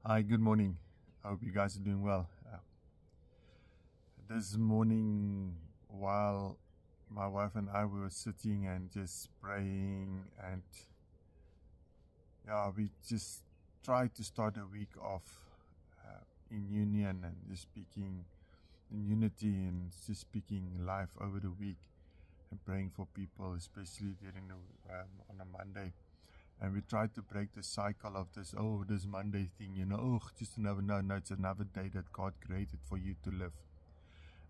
Hi, good morning. I hope you guys are doing well. This morning, while my wife and I were sitting and just praying, and we just tried to start a week off in union and just speaking in unity and just speaking life over the week and praying for people, especially during the on a Monday. And we tried to break the cycle of this Monday thing, just another, no, it's another day that God created for you to live.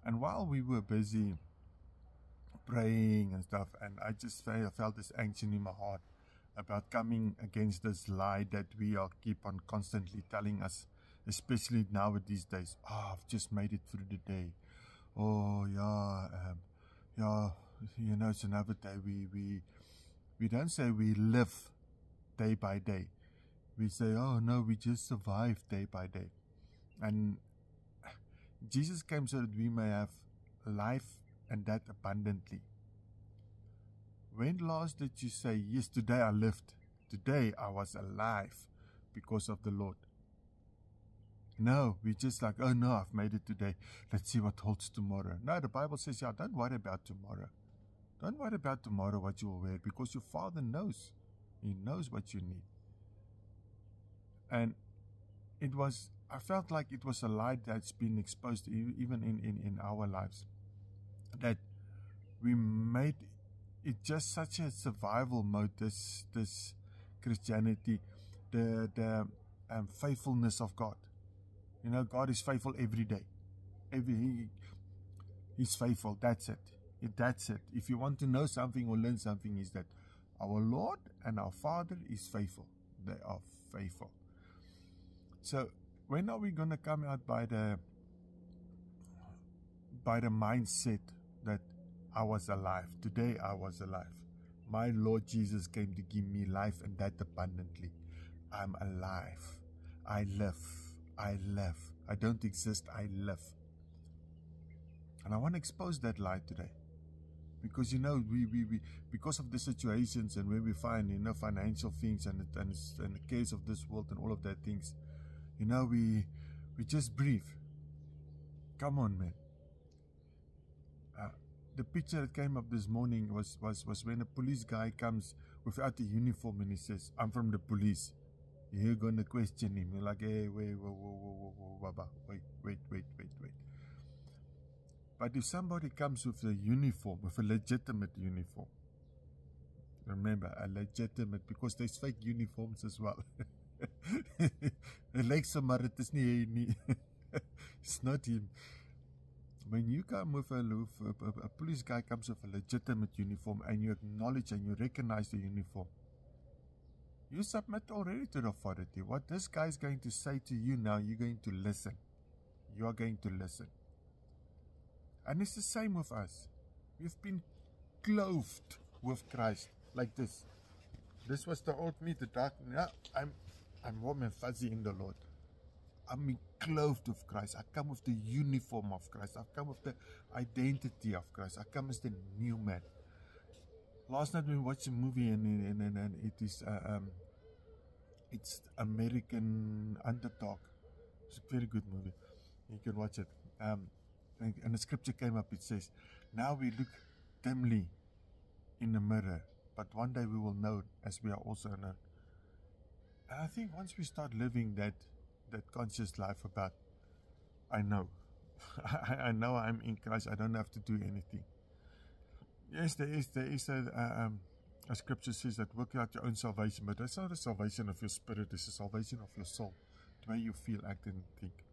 And while we were busy praying and stuff, and I just felt this anxiety in my heart about coming against this lie that we are keep on constantly telling us, especially now with these days. I've just made it through the day. It's another day. We don't say we live day by day. We say, oh no, we just survive day by day. And Jesus came so that we may have life, and that abundantly. When last did you say, yes, today I lived, today I was alive because of the Lord? No, we just like, oh no, I've made it today. Let's see what holds tomorrow. No, the Bible says, don't worry about tomorrow. Don't worry about tomorrow what you will wear, because your Father knows. He knows what you need. And I felt like it was a light that's been exposed even in our lives, that we made it just such a survival mode, this Christianity, the faithfulness of God. God is faithful every day. He's faithful. That's it. That's it. If you want to know something or learn something, is that our Lord and our Father is faithful. They are faithful. So when are we going to come out by the mindset that I was alive? Today I was alive. My Lord Jesus came to give me life, and that abundantly. I'm alive. I live. I live. I don't exist. I live. And I want to expose that light today. Because we because of the situations and where we find financial things and the cares of this world and all of that things, we just breathe. Come on, man. The picture that came up this morning was when a police guy comes without a uniform and he says, "I'm from the police." You're gonna question him. You're like, hey, wait. But if somebody comes with a uniform, with a legitimate uniform, remember, a legitimate, because there's fake uniforms as well. It's not him. When you come with a police guy comes with a legitimate uniform, and you acknowledge and you recognize the uniform, you submit already to the authority. What this guy is going to say to you now, you're going to listen. You are going to listen. And it's the same with us. We've been clothed with Christ like this. This was the old me, the dark. Now I'm warm and fuzzy in the Lord. I'm clothed with Christ. I come with the uniform of Christ. I come with the identity of Christ. I come as the new man. Last night we watched a movie and it is it's American Underdog. It's a very good movie. You can watch it. And the scripture came up. It says, "Now we look dimly in the mirror, but one day we will know as we are also known." And I think once we start living that conscious life about, I know, I know I'm in Christ. I don't have to do anything. Yes, there is a scripture says that work out your own salvation, but that's not the salvation of your spirit. It's the salvation of your soul, the way you feel, act, and think.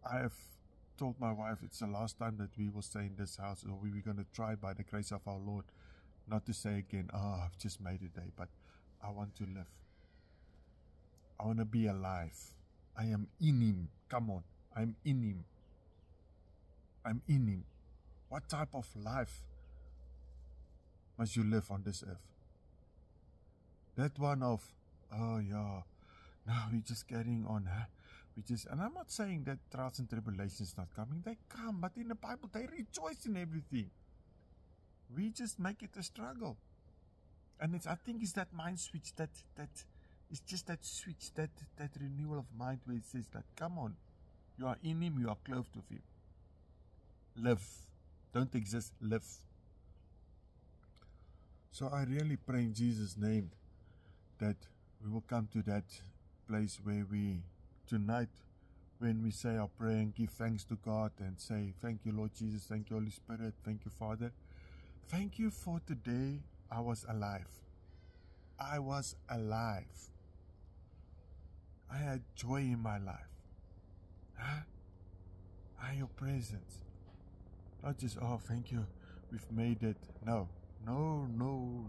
I have told my wife it's the last time that we will stay in this house, or we're going to try by the grace of our Lord not to say again, I've just made a day, but I want to live. I want to be alive. I am in Him. Come on. I'm in Him. I'm in Him. What type of life must you live on this earth? That one of, no, we're just carrying on, huh? And I'm not saying that trials and tribulations not coming. They come, but in the Bible, they rejoice in everything. We just make it a struggle. And I think it's that mind switch that It's just that switch, that renewal of mind where it says that, come on, you are in Him, you are clothed with Him. Live. Don't exist, live. So I really pray in Jesus' name that we will come to that place where we, tonight, when we say our prayer and give thanks to God and say, thank you, Lord Jesus, thank you, Holy Spirit, thank you, Father. Thank you for today I was alive. I was alive. I had joy in my life. Huh? Your presence. Not just, oh, thank you, we've made it. No. No. No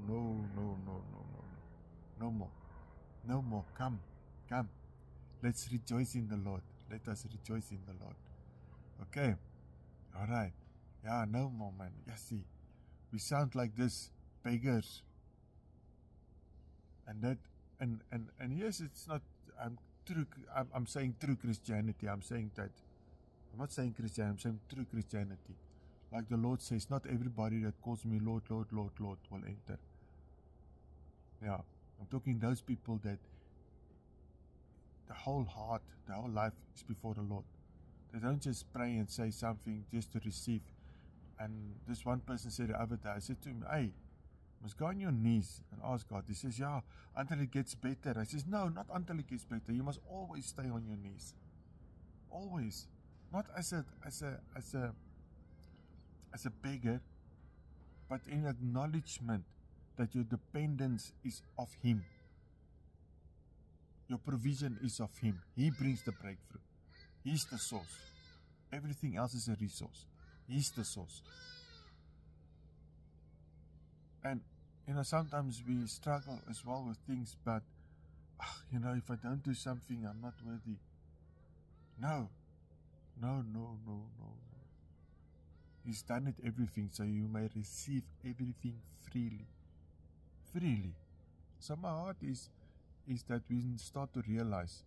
more. No more. Come. Let's rejoice in the Lord. Let us rejoice in the Lord. Okay. All right. Yeah, no more, man. Yeah, see. We sound like this beggars. And yes, it's not, I'm saying true Christianity. I'm saying that. I'm not saying Christianity, I'm saying true Christianity. Like the Lord says, not everybody that calls me Lord, Lord, Lord, Lord will enter. Yeah. I'm talking those people that the whole heart, the whole life is before the Lord. They don't just pray and say something just to receive. And this one person said the other day, I said to him, hey, you must go on your knees and ask God. He says, yeah, until it gets better. I says, no, not until it gets better. You must always stay on your knees. Always. Not as a beggar, but in acknowledgement that your dependence is of Him. Your provision is of Him. He brings the breakthrough. He's the source. Everything else is a resource. He's the source. And, sometimes we struggle as well with things, but, if I don't do something, I'm not worthy. No. He's done it everything, so you may receive everything freely. Freely. So my heart is that we start to realize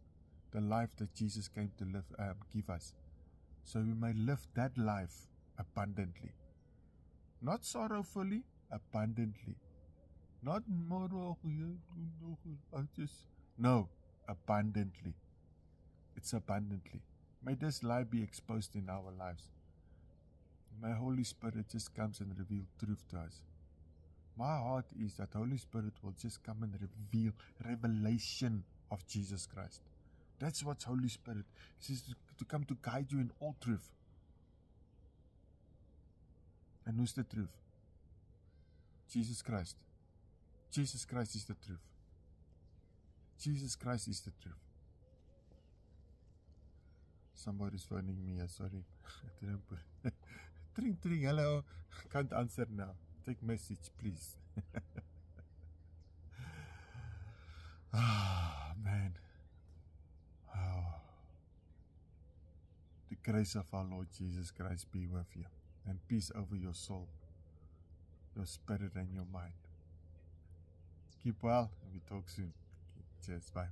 the life that Jesus came to live, give us. So we may live that life abundantly. Not sorrowfully, abundantly. Not more, no, abundantly. It's abundantly. May this life be exposed in our lives. May Holy Spirit just comes and reveal truth to us. My heart is that Holy Spirit will just come and reveal revelation of Jesus Christ. That's what Holy Spirit is, to come to guide you in all truth. And who's the truth? Jesus Christ. Jesus Christ is the truth. Jesus Christ is the truth. Somebody's phoning me, sorry. I didn't put it. Tring, hello. Can't answer now. Take message, please. Man. The grace of our Lord Jesus Christ be with you. And peace over your soul, your spirit and your mind. Keep well, and we talk soon. Cheers, bye.